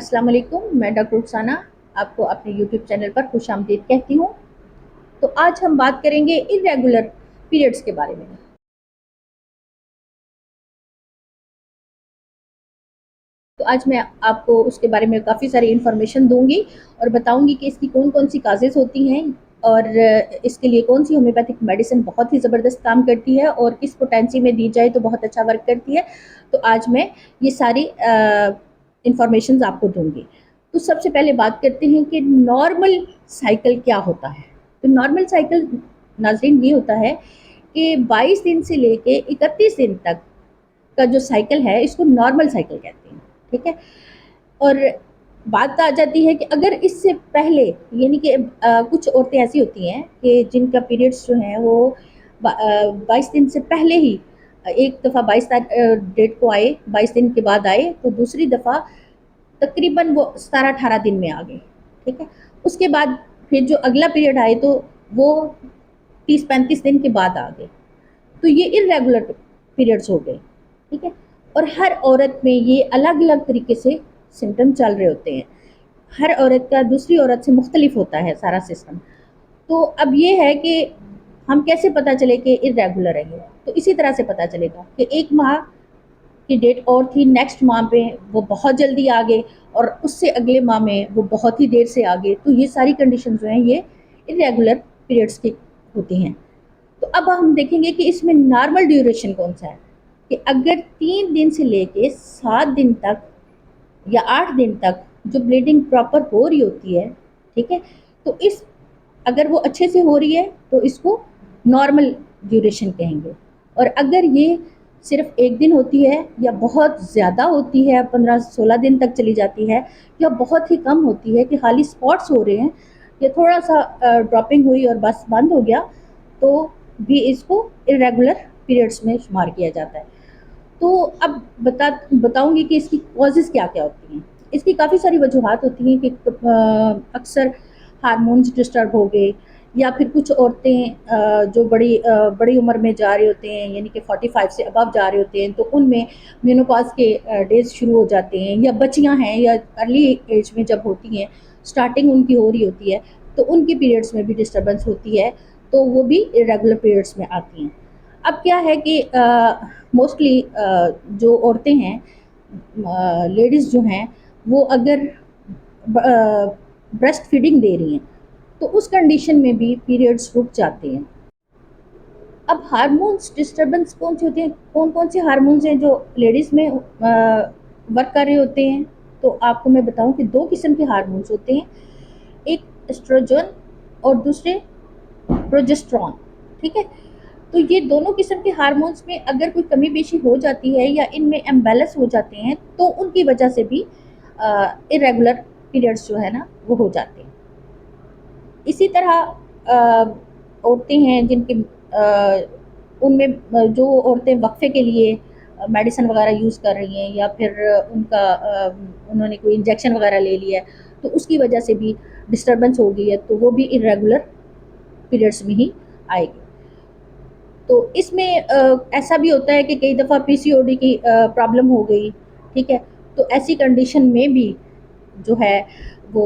अस्सलाम वालेकुम, मैं डॉक्टर रुखसाना आपको अपने यूट्यूब चैनल पर खुशामदीद कहती हूँ। तो आज हम बात करेंगे इर्रेगुलर पीरियड्स के बारे में। तो आज मैं आपको उसके बारे में काफ़ी सारी इन्फॉर्मेशन दूंगी और बताऊंगी कि इसकी कौन कौन सी काजेज़ होती हैं और इसके लिए कौन सी होम्योपैथिक मेडिसिन बहुत ही ज़बरदस्त काम करती है और किस पोटेंसी में दी जाए तो बहुत अच्छा वर्क करती है। तो आज मैं ये सारी इंफॉर्मेशन आपको दूंगी। तो सबसे पहले बात करते हैं कि नॉर्मल साइकिल क्या होता है। तो नॉर्मल साइकिल नाज़रीन ये होता है कि 22 दिन से लेके 31 दिन तक का जो साइकिल है इसको नॉर्मल साइकिल कहते हैं। ठीक है। और बात आ जाती है कि अगर इससे पहले यानी कि कुछ औरतें ऐसी होती हैं कि जिनका पीरियड्स जो हैं वो 22 दिन से पहले ही एक दफ़ा 22 डेट को आए, 22 दिन के बाद आए, तो दूसरी दफ़ा तकरीबन वो 17-18 दिन में आ गए। ठीक है। उसके बाद फिर जो अगला पीरियड आए तो वो 30-35 दिन के बाद आ गए। तो ये इर्रेगुलर पीरियड्स हो गए। ठीक है। और हर औरत में ये अलग अलग तरीके से सिम्टम चल रहे होते हैं। हर औरत का दूसरी औरत से मुख्तलिफ होता है सारा सिस्टम। तो अब ये है कि हम कैसे पता चले कि इर्रेगुलर है ये। तो इसी तरह से पता चलेगा कि एक माह की डेट और थी, नेक्स्ट माह पे वो बहुत जल्दी आ गए और उससे अगले माह में वो बहुत ही देर से आ गए। तो ये सारी कंडीशन जो हैं ये इर्रेगुलर पीरियड्स की होती हैं। तो अब हम देखेंगे कि इसमें नॉर्मल ड्यूरेशन कौन सा है। कि अगर 3 दिन से लेके 7 दिन तक या 8 दिन तक जो ब्लीडिंग प्रॉपर हो रही होती है, ठीक है, तो इस अगर वो अच्छे से हो रही है तो इसको नॉर्मल ड्यूरेशन कहेंगे। और अगर ये सिर्फ 1 दिन होती है या बहुत ज़्यादा होती है, 15-16 दिन तक चली जाती है, या बहुत ही कम होती है कि खाली स्पॉट्स हो रहे हैं या थोड़ा सा ड्रॉपिंग हुई और बस बंद हो गया, तो भी इसको इरेगुलर पीरियड्स में शुमार किया जाता है। तो अब बताऊंगी कि इसकी कॉजेज़ क्या-क्या होती हैं। इसकी काफ़ी सारी वजूहात होती हैं कि अक्सर हार्मोन्स डिस्टर्ब हो गए, या फिर कुछ औरतें जो बड़ी उम्र में जा रहे होते हैं, यानी कि 45 से अबव जा रहे होते हैं, तो उनमें मेनोपॉज़ के डेज़ शुरू हो जाते हैं, या बच्चियां हैं या अर्ली एज में जब होती हैं, स्टार्टिंग उनकी हो रही होती है, तो उनके पीरियड्स में भी डिस्टर्बेंस होती है, तो वो भी इरेगुलर पीरियड्स में आती हैं। अब क्या है कि मोस्टली जो औरतें हैं, लेडीज़ जो हैं, वो अगर ब्रेस्ट फीडिंग दे रही हैं तो उस कंडीशन में भी पीरियड्स रुक जाते हैं। अब हार्मोन्स डिस्टर्बेंस कौन सी होती है, कौन कौन से हार्मोन्स हैं जो लेडीज़ में वर्क कर रहे होते हैं। तो आपको मैं बताऊं कि दो किस्म के हार्मोन्स होते हैं, एक एस्ट्रोजन और दूसरे प्रोजेस्टेरॉन। ठीक है। तो ये दोनों किस्म के हार्मोन्स में अगर कोई कमी पेशी हो जाती है या इनमें इम्बैलेंस हो जाते हैं तो उनकी वजह से भी इरेगुलर पीरियड्स जो है ना वो हो जाते हैं। इसी तरह औरतें हैं जिनके उनमें जो औरतें वक्फे के लिए मेडिसिन वगैरह यूज़ कर रही हैं, या फिर उनका उन्होंने कोई इंजेक्शन वगैरह ले लिया है, तो उसकी वजह से भी डिस्टर्बेंस हो गई है, तो वो भी इरेगुलर पीरियड्स में ही आएगी। तो इसमें ऐसा भी होता है कि कई दफ़ा पीसीओडी की प्रॉब्लम हो गई। ठीक है। तो ऐसी कंडीशन में भी जो है वो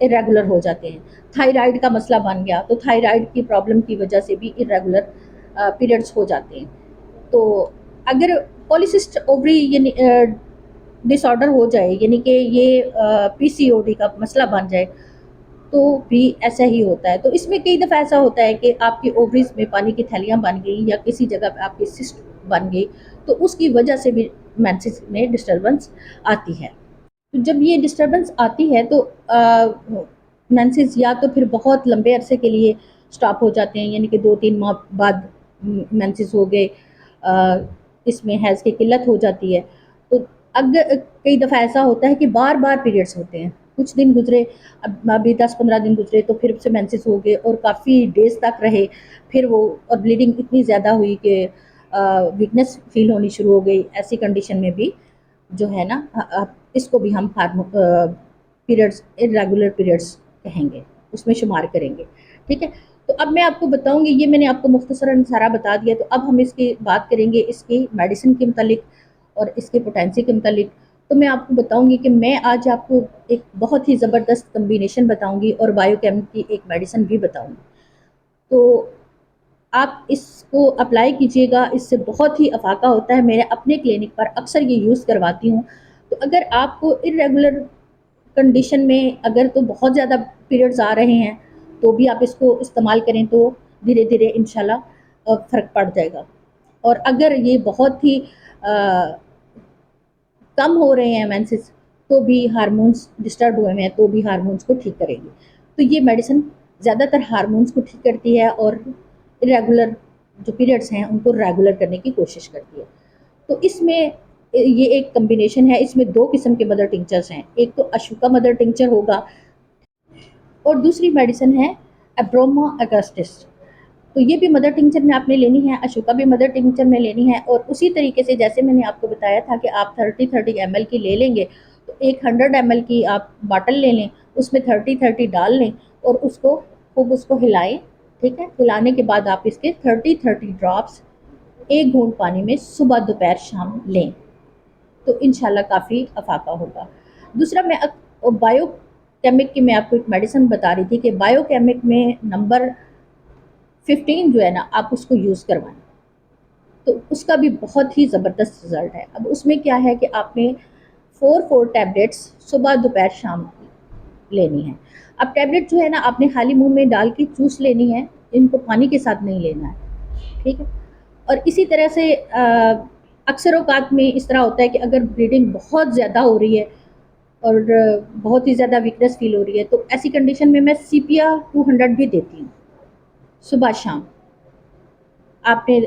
इरेगुलर हो जाते हैं। थायराइड का मसला बन गया तो थायराइड की प्रॉब्लम की वजह से भी इरेगुलर पीरियड्स हो जाते हैं। तो अगर पॉलीसिस्ट ओवरी यानी डिसऑर्डर हो जाए, यानी कि ये पीसीओडी का मसला बन जाए, तो भी ऐसा ही होता है। तो इसमें कई दफ़ा ऐसा होता है कि आपकी ओवरीज में पानी की थैलियाँ बन गई या किसी जगह पे आपकी सिस्ट बन गई, तो उसकी वजह से भी मेंसेस में डिस्टर्बेंस आती है। तो जब ये डिस्टर्बेंस आती है तो मेंसेस या तो फिर बहुत लंबे अरसे के लिए स्टॉप हो जाते हैं, यानी कि 2-3 माह बाद मेंसेस हो गए, इसमें हैज़ की किल्लत हो जाती है। तो अगर कई दफ़ा ऐसा होता है कि बार बार पीरियड्स होते हैं, कुछ दिन गुजरे, अब अभी 10-15 दिन गुजरे तो फिर से मेंसेस हो गए और काफ़ी डेज तक रहे, फिर वो और ब्लीडिंग इतनी ज़्यादा हुई कि वीकनेस फील होनी शुरू हो गई। ऐसी कंडीशन में भी जो है ना इसको भी हम पीरियड्स इरेगुलर पीरियड्स कहेंगे, उसमें शुमार करेंगे। ठीक है। तो अब मैं आपको बताऊंगी, ये मैंने आपको मुख्तसरन सारा बता दिया, तो अब हम इसकी बात करेंगे इसकी मेडिसिन के मतलब और इसके पोटेंसी के मतलब। तो मैं आपको बताऊंगी कि मैं आज आपको एक बहुत ही ज़बरदस्त कम्बिनेशन बताऊंगी और बायोकेम की एक मेडिसिन भी बताऊंगी। तो आप इसको अप्लाई कीजिएगा, इससे बहुत ही अफाका होता है। मेरे अपने क्लिनिक पर अक्सर ये यूज़ करवाती हूँ। तो अगर आपको इरेगुलर कंडीशन में अगर तो बहुत ज़्यादा पीरियड्स आ रहे हैं तो भी आप इसको इस्तेमाल करें तो धीरे धीरे इंशाल्लाह फ़र्क पड़ जाएगा। और अगर ये बहुत ही कम हो रहे हैं मेंसेस तो भी हार्मोन्स डिस्टर्ब हुए हैं तो भी हार्मोन्स को ठीक करेगी। तो ये मेडिसिन ज़्यादातर हार्मोन्स को ठीक करती है और इरेगुलर जो पीरियड्स हैं उनको रेगुलर करने की कोशिश करती है। तो इसमें ये एक कम्बिनेशन है, इसमें 2 किस्म के मदर टिंचर्स हैं। एक तो अशोका मदर टिंचर होगा और दूसरी मेडिसिन है एब्रोमा अगस्टिस। तो ये भी मदर टिंचर में आपने लेनी है, अशोका भी मदर टिंचर में लेनी है। और उसी तरीके से जैसे मैंने आपको बताया था कि आप 30-30 ml की ले लेंगे, तो एक 100 ml की आप बॉटल ले लें, उसमें 30-30 डाल लें और उसको खूब उसको हिलाएं। ठीक है, हिलाने के बाद आप इसके 30-30 ड्रॉप्स 1 घूंट पानी में सुबह दोपहर शाम लें, तो इंशाल्लाह काफ़ी अफाका होगा। दूसरा मैं बायोकेमिक की मैं आपको एक मेडिसिन बता रही थी कि बायोकेमिक में नंबर 15 जो है ना, आप उसको यूज़ करवाएं तो उसका भी बहुत ही ज़बरदस्त रिज़ल्ट है। अब उसमें क्या है कि आपने 4 टैबलेट्स सुबह दोपहर शाम लेनी है। अब टैबलेट जो है ना आपने खाली मुंह में डाल के चूस लेनी है, इनको पानी के साथ नहीं लेना है। ठीक है। और इसी तरह से अक्सर औकात में इस तरह होता है कि अगर ब्लीडिंग बहुत ज़्यादा हो रही है और बहुत ही ज़्यादा वीकनेस फील हो रही है तो ऐसी कंडीशन में मैं सीपिया 200 भी देती हूँ सुबह शाम। आपने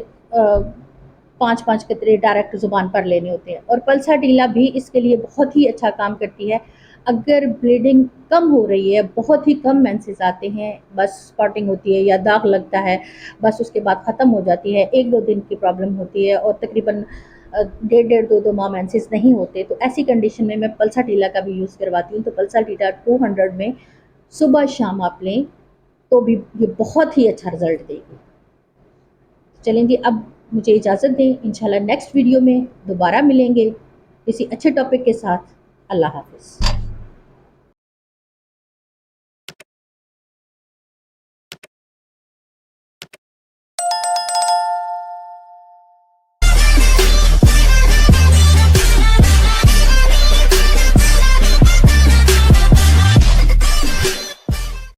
5-5 कतरे डायरेक्ट ज़ुबान पर लेने होते हैं। और पल्सा टीला भी इसके लिए बहुत ही अच्छा काम करती है। अगर ब्लीडिंग कम हो रही है, बहुत ही कम मेंसेस आते हैं, बस स्पॉटिंग होती है या दाग लगता है, बस उसके बाद ख़त्म हो जाती है, 1-2 दिन की प्रॉब्लम होती है और तकरीबन 1.5-1.5 2-2 माह मेंसेस नहीं होते, तो ऐसी कंडीशन में मैं पल्सा टीला का भी यूज़ करवाती हूँ। तो पल्सा टीला 200 में सुबह शाम आप लें तो भी ये बहुत ही अच्छा रिज़ल्ट देगी। चलें जी, अब मुझे इजाज़त दें, इंशाल्लाह नेक्स्ट वीडियो में दोबारा मिलेंगे किसी अच्छे टॉपिक के साथ। अल्लाह हाफ़िज़।